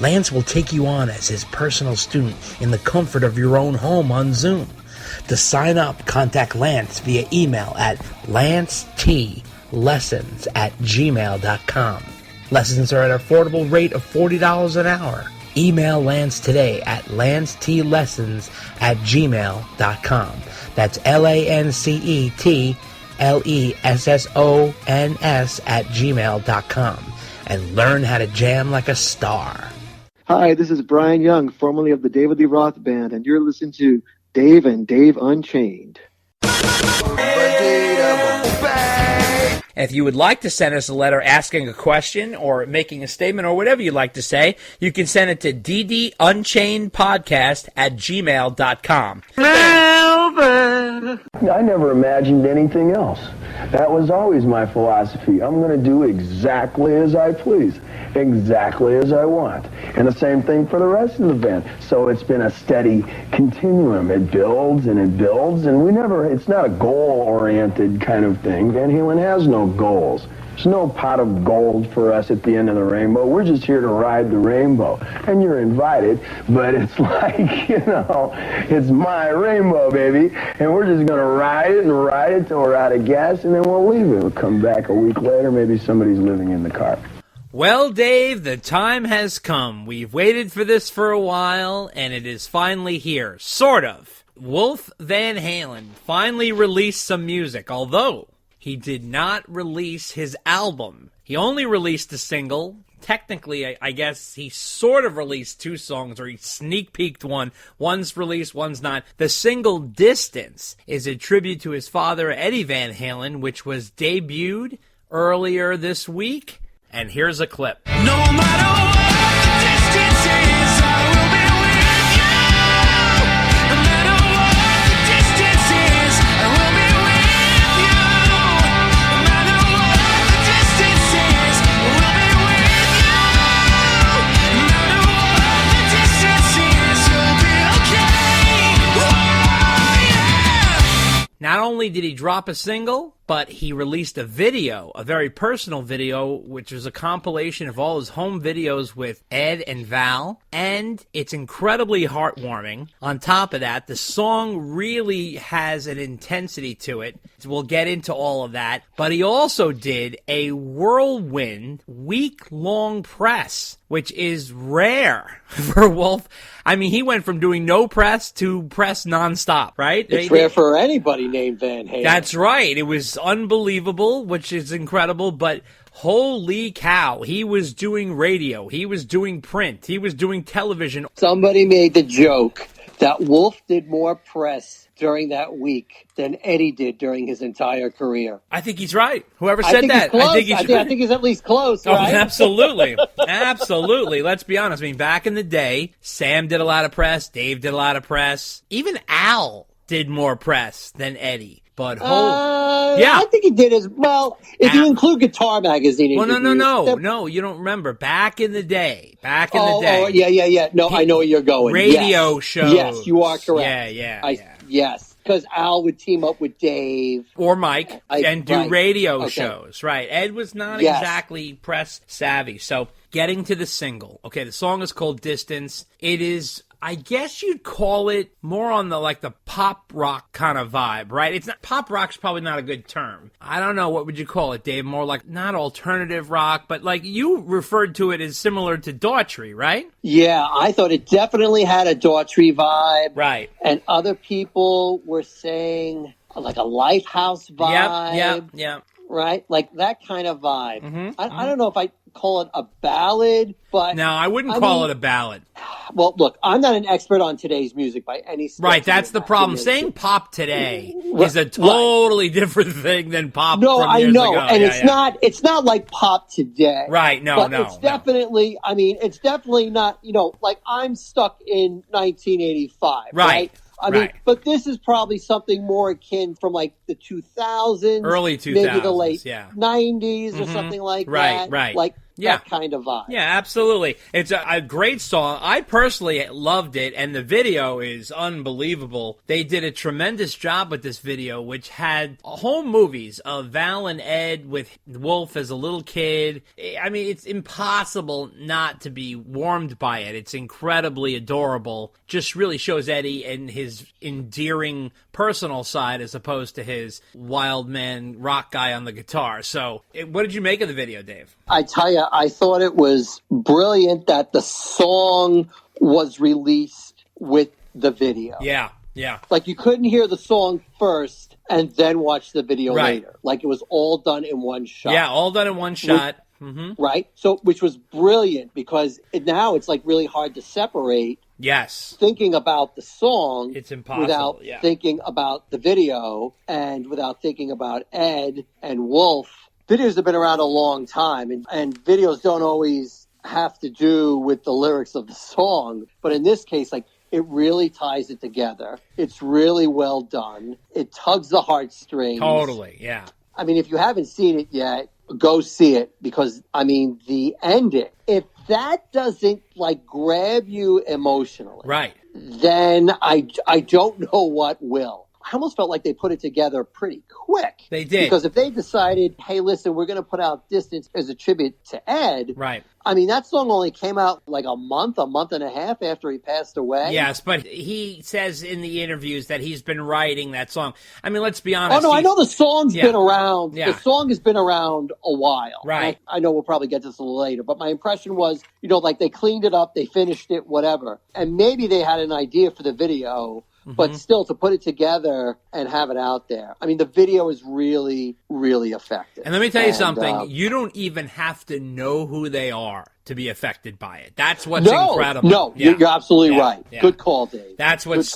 Lance will take you on as his personal student in the comfort of your own home on Zoom. To sign up, contact Lance via email at lancetlessons@gmail.com. Lessons are at an affordable rate of $40 an hour. Email Lance today at lancetlessons@gmail.com. That's LANCETLESSONS@gmail.com. And learn how to jam like a star. Hi, this is Brian Young, formerly of the David Lee Roth Band, and you're listening to Dave and Dave Unchained. If you would like to send us a letter asking a question or making a statement or whatever you'd like to say, you can send it to ddunchainedpodcast@gmail.com. I never imagined anything else. That was always my philosophy. I'm going to do exactly as I please, exactly as I want. And the same thing for the rest of the band. So it's been a steady continuum. It builds, and it's not a goal-oriented kind of thing. Van Halen has no goals. There's no pot of gold for us at the end of the rainbow. We're just here to ride the rainbow. And you're invited, but it's like, it's my rainbow, baby. And we're just going to ride it till we're out of gas, and then we'll leave it. We'll come back a week later. Maybe somebody's living in the car. Well, Dave, the time has come. We've waited for this for a while, and it is finally here. Sort of. Wolf Van Halen finally released some music, although he did not release his album. He only released a single. Technically, I guess he sort of released two songs, or he sneak peeked one. One's released, one's not. The single Distance is a tribute to his father, Eddie Van Halen, which was debuted earlier this week. And here's a clip. No matter what the distance is, I will be with you. No matter what the distance is, I will be with you. No matter what the distance is, I will be with you. No matter what the distance is, you'll be okay. Oh, yeah. Not only did he drop a single, but he released a video, a very personal video, which was a compilation of all his home videos with Ed and Val, and it's incredibly heartwarming. On top of that, the song really has an intensity to it. We'll get into all of that, but he also did a whirlwind week-long press, which is rare for Wolf. I mean, he went from doing no press to press nonstop, right? It's rare for anybody named Van Halen. That's right. It was unbelievable, which is incredible, but holy cow, he was doing radio, he was doing print, he was doing television. Somebody made the joke that Wolf did more press during that week than Eddie did during his entire career. I think he's right. Whoever said that, I think he's at least close, right? Oh, absolutely. Absolutely. Let's be honest. I mean, back in the day, Sam did a lot of press, Dave did a lot of press, even Al did more press than Eddie. But I think he did as well. If you include Guitar Magazine. Well, no, you don't remember. Back in the day. Oh, yeah. No, I know where you're going. Radio shows. Yes, you are correct. Yeah. Yes, because Al would team up with Dave. Or Mike and do radio shows. Right. Ed was not exactly press savvy. So getting to the single. Okay, the song is called Distance. It is, I guess you'd call it more on the pop rock kind of vibe, right? It's not, pop rock's probably not a good term. I don't know, what would you call it, Dave? More like, not alternative rock, but you referred to it as similar to Daughtry, right? Yeah, I thought it definitely had a Daughtry vibe. Right. And other people were saying like a Lifehouse vibe. Yep. Right? Like that kind of vibe. Mm-hmm, I don't know if I call it a ballad, but... No, I wouldn't call it a ballad. Well, look, I'm not an expert on today's music by any stretch. Right, that's the problem. Saying pop today is a totally different thing than pop from years ago. And it's not like pop today. Right, but it's definitely, it's definitely not, like I'm stuck in 1985, right? I mean, but this is probably something more akin from like the 2000s. Early 2000s, maybe the late 90s or something like that. Right. Like that kind of vibe. Yeah, absolutely. It's a great song. I personally loved it, and the video is unbelievable. They did a tremendous job with this video, which had home movies of Val and Ed with Wolf as a little kid. I mean, it's impossible not to be warmed by it. It's incredibly adorable. Just really shows Eddie and his endearing personal side as opposed to his wild man rock guy on the guitar. So, what did you make of the video, Dave? I tell you, I thought it was brilliant that the song was released with the video. Yeah. Like, you couldn't hear the song first and then watch the video later. Like, it was all done in one shot. Yeah, all done in one shot. Right? So, which was brilliant because now it's like really hard to separate. Yes. Thinking about the song. It's impossible. Without thinking about the video and without thinking about Ed and Wolf. Videos have been around a long time, and videos don't always have to do with the lyrics of the song. But in this case, like, it really ties it together. It's really well done. It tugs the heartstrings. Totally, yeah. I mean, if you haven't seen it yet, go see it because, I mean, the ending, if that doesn't, like, grab you emotionally, right, then I don't know what will. I almost felt like they put it together pretty quick. They did. Because if they decided, hey, listen, we're going to put out Distance as a tribute to Ed. Right. I mean, that song only came out like a month and a half after he passed away. Yes, but he says in the interviews that he's been writing that song. I mean, let's be honest. Oh, no, I know the song's been around. Yeah. The song has been around a while. Right. I know we'll probably get to this a little later, but my impression was, you know, like they cleaned it up, they finished it, whatever. And maybe they had an idea for the video, but still to put it together and have it out there. I mean, the video is really, really effective. And let me tell you something. You don't even have to know who they are to be affected by it. That's what's incredible. No, you're absolutely right. Yeah. Good call, Dave. That's what's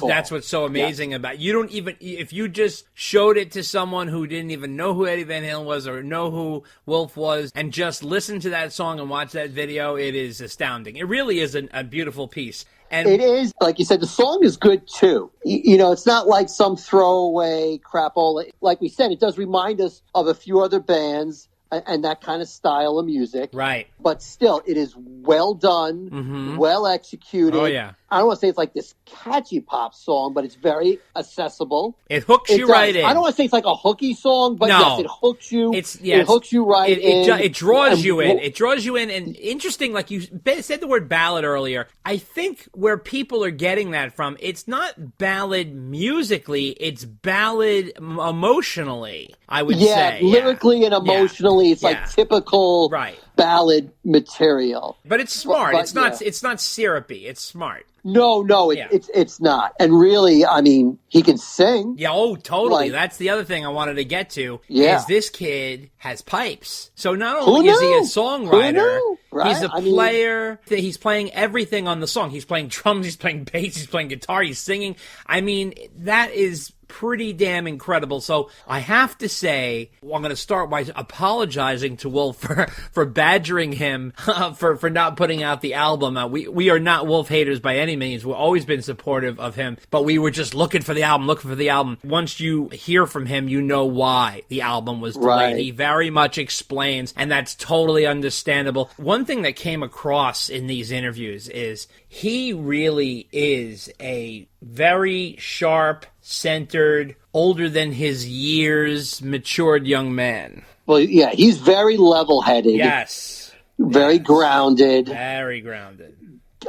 so amazing about it. You don't even, if you just showed it to someone who didn't even know who Eddie Van Halen was or know who Wolf was and just listen to that song and watch that video, it is astounding. It really is a beautiful piece. And it is, like you said, the song is good too. You know, it's not like some throwaway crapola. Like we said, it does remind us of a few other bands and that kind of style of music. Right. But still, it is well done, well executed. Oh, yeah. I don't want to say it's like this catchy pop song, but it's very accessible. It hooks you right in. I don't want to say it's like a hooky song, but yes, it hooks you. It hooks you right in. It draws you in. It draws you in. And interesting, like you said the word ballad earlier, I think where people are getting that from, it's not ballad musically, it's ballad emotionally, I would say. Lyrically and emotionally, it's like typical ballad material. But it's smart. It's not syrupy. It's smart. No, it's not. And really, I mean, he can sing. Yeah, oh, totally. That's the other thing I wanted to get to. Yeah. Is this kid has pipes. So not only is he a songwriter, he's a player. He's playing everything on the song. He's playing drums, he's playing bass, he's playing guitar, he's singing. I mean, that is pretty damn incredible. So I have to say, I'm going to start by apologizing to Wolf for badgering him for not putting out the album. We are not Wolf haters by any means. We've always been supportive of him, but we were just looking for the album. Once you hear from him, you know why the album was delayed. Right. He very much explains, and that's totally understandable. One thing that came across in these interviews is he really is a very sharp, centered, older than his years, matured young man. Well, yeah, he's very level-headed. Yes. Very grounded. Very grounded.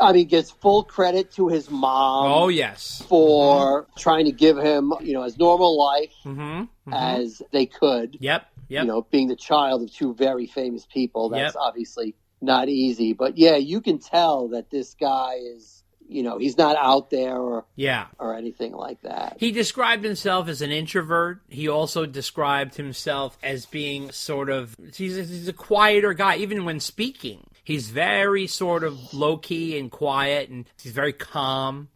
I mean, gets full credit to his mom. Oh, yes. For trying to give him, as normal life as they could. Yep. Being the child of two very famous people. That's obviously not easy. But, yeah, you can tell that this guy is, he's not out there or anything like that. He described himself as an introvert. He also described himself as being he's a quieter guy, even when speaking. He's very sort of low-key and quiet, and he's very calm,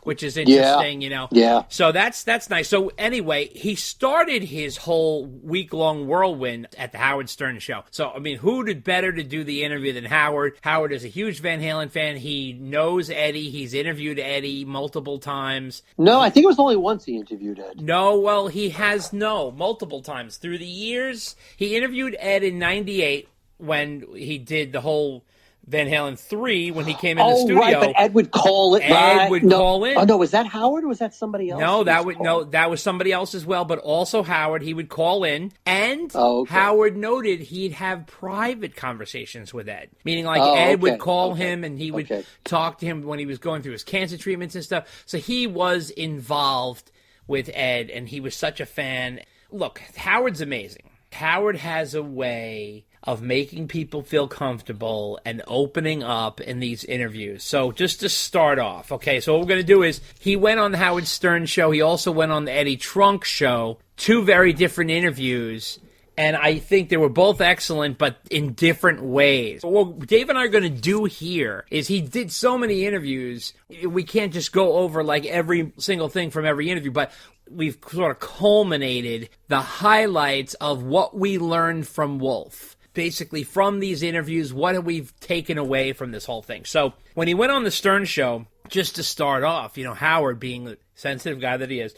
which is interesting, Yeah. So that's nice. So anyway, he started his whole week-long whirlwind at the Howard Stern Show. So, I mean, who did better to do the interview than Howard? Howard is a huge Van Halen fan. He knows Eddie. He's interviewed Eddie multiple times. No, I think it was only once he interviewed Ed. No, well, he has multiple times. Through the years, he interviewed Ed in 98. when he did the whole Van Halen 3 when he came in the studio. Right, but Ed would call it. Ed would call in. Oh no, was that Howard or was that somebody else? No, that was somebody else as well, but also Howard. He would call in, and okay. Howard noted he'd have private conversations with Ed, meaning like Ed would call him and he would talk to him when he was going through his cancer treatments and stuff. So he was involved with Ed, and he was such a fan. Look, Howard's amazing. Howard has a way of making people feel comfortable and opening up in these interviews. So just to start off, okay, so what we're going to do is he went on the Howard Stern show. He also went on the Eddie Trunk show, 2 very different interviews. And I think they were both excellent, but in different ways. What Dave and I are going to do here is he did so many interviews, we can't just go over like every single thing from every interview, but we've sort of culminated the highlights of what we learned from Wolf. Basically, from these interviews, what have we taken away from this whole thing? So when he went on the Stern show, just to start off, Howard, being the sensitive guy that he is,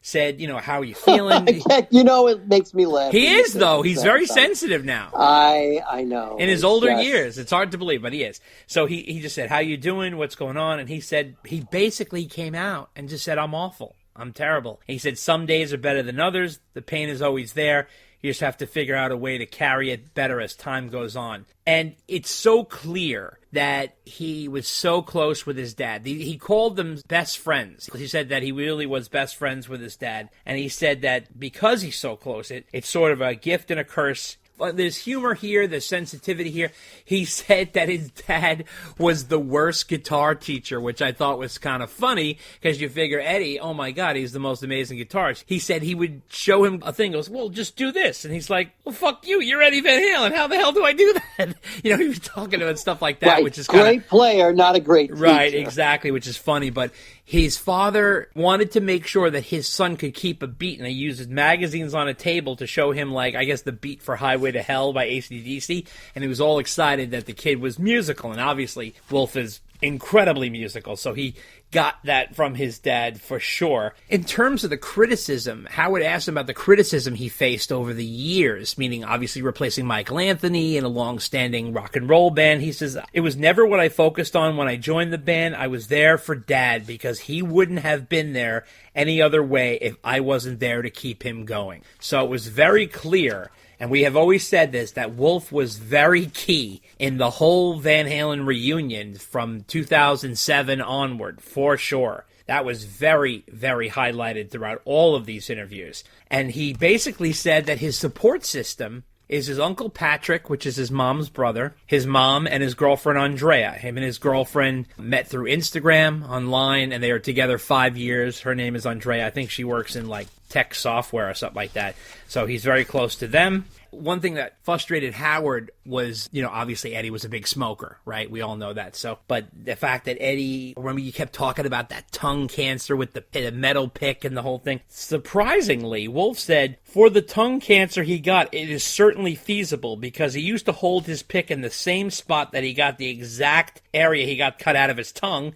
said, how are you feeling? It makes me laugh. He is, though. He's very sensitive now. I know. In his older years. It's hard to believe, but he is. So he just said, how you doing? What's going on? And he said, he basically came out and just said, I'm awful. I'm terrible. And he said, some days are better than others. The pain is always there. You just have to figure out a way to carry it better as time goes on. And it's so clear that he was so close with his dad. He called them best friends. He said that he really was best friends with his dad. And he said that because he's so close, it's sort of a gift and a curse. There's humor here, there's sensitivity here. He said that his dad was the worst guitar teacher, which I thought was kind of funny, because you figure Eddie, oh my God, he's the most amazing guitarist. He said he would show him a thing, goes, well, just do this. And he's like, well, fuck you, you're Eddie Van Halen. How the hell do I do that? He was talking about stuff like that, which is great player, not a great teacher. Right, exactly, which is funny, but his father wanted to make sure that his son could keep a beat, and he used magazines on a table to show him, the beat for Highway to Hell by AC/DC, and he was all excited that the kid was musical, and obviously Wolf is incredibly musical, so he got that from his dad for sure. In terms of the criticism, Howard asked him about the criticism he faced over the years, meaning obviously replacing Michael Anthony in a long-standing rock and roll band. He says, it was never what I focused on when I joined the band. I was there for Dad because he wouldn't have been there any other way if I wasn't there to keep him going. So it was very clear, and we have always said this, that Wolf was very key in the whole Van Halen reunion from 2007 onward, for sure. That was very, very highlighted throughout all of these interviews. And he basically said that his support system is his Uncle Patrick, which is his mom's brother, his mom, and his girlfriend Andrea. Him and his girlfriend met through Instagram, online, and they are together 5 years. Her name is Andrea. I think she works in tech software or something like that. So he's very close to them. One thing that frustrated Howard was, obviously Eddie was a big smoker, right? We all know that. But the fact that Eddie, remember you kept talking about that tongue cancer with the metal pick and the whole thing. Surprisingly, Wolf said, for the tongue cancer he got, it is certainly feasible because he used to hold his pick in the same spot that he got the exact area he got cut out of his tongue.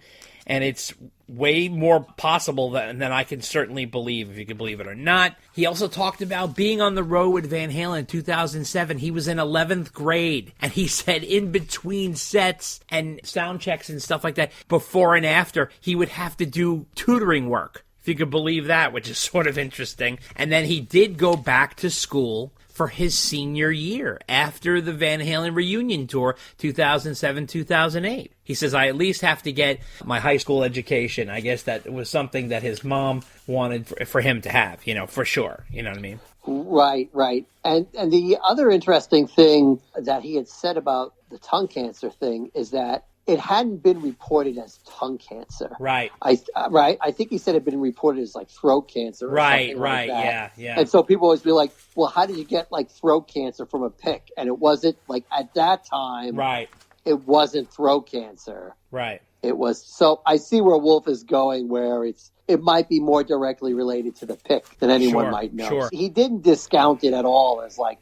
And it's way more possible than I can certainly believe, if you can believe it or not. He also talked about being on the road with Van Halen in 2007. He was in 11th grade, and he said in between sets and sound checks and stuff like that, before and after, he would have to do tutoring work, if you could believe that, which is sort of interesting. And then he did go back to school for his senior year after the Van Halen reunion tour, 2007-2008. He says, I at least have to get my high school education. I guess that was something that his mom wanted for him to have, for sure. You know what I mean? Right. And the other interesting thing that he had said about the tongue cancer thing is that it hadn't been reported as tongue cancer. Right. I think he said it had been reported as throat cancer. Or something like that. Yeah. And so people always be like, well, how did you get throat cancer from a pick? And it wasn't at that time. Right. It wasn't throat cancer. Right. It was. So I see where Wolf is going, where it might be more directly related to the pick than anyone might know. Sure. He didn't discount it at all as my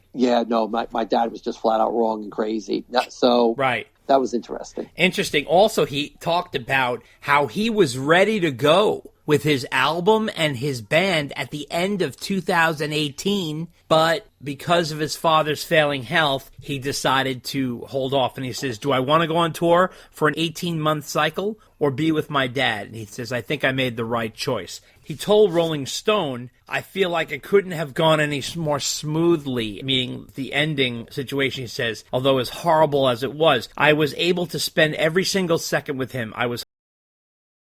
dad was just flat out wrong and crazy. So right. That was interesting. Also, he talked about how he was ready to go with his album and his band at the end of 2018, but because of his father's failing health, he decided to hold off. And he says, do I want to go on tour for an 18-month cycle or be with my dad? And he says, I think I made the right choice. He told Rolling Stone, I feel like it couldn't have gone any more smoothly, meaning the ending situation, he says, although as horrible as it was, I was able to spend every single second with him. I was